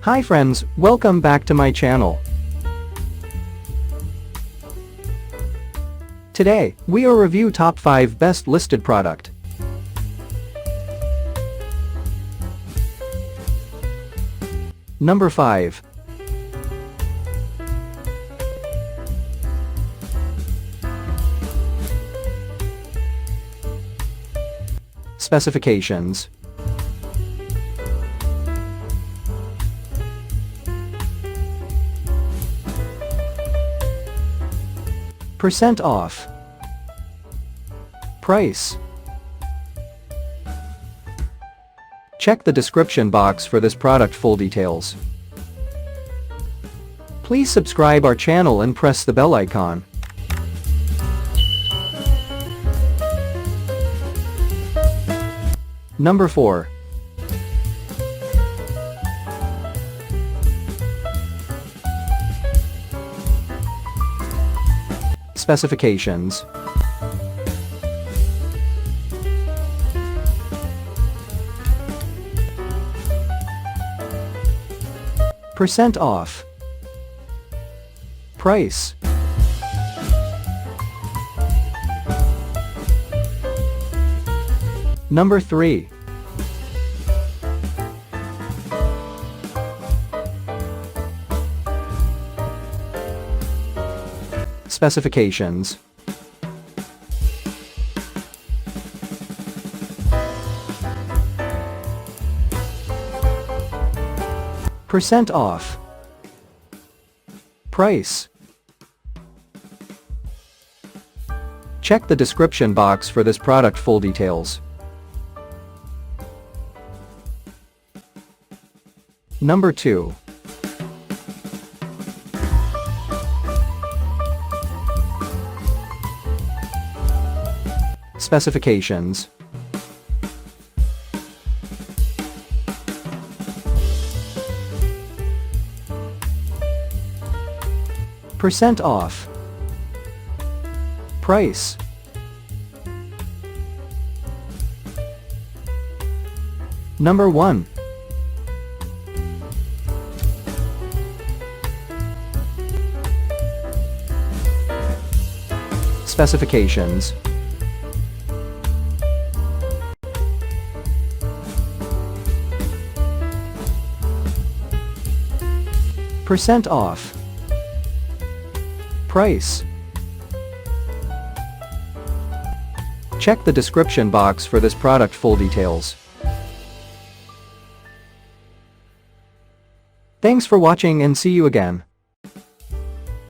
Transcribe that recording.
Hi friends, welcome back to my channel. Today, we will review top 5 best listed product. Number 5. Specifications. Percent off. Price. Check the description box for this product full details. Please subscribe our channel and press the bell icon. Number 4. Specifications. Percent off. Price. Number 3. Specifications. Percent off. Price. Check the description box for this product full details. Number 2. Specifications. Percent off. Price. Number 1. Specifications. Percent off. Price. Check the description box for this product full details. Thanks for watching and see you again.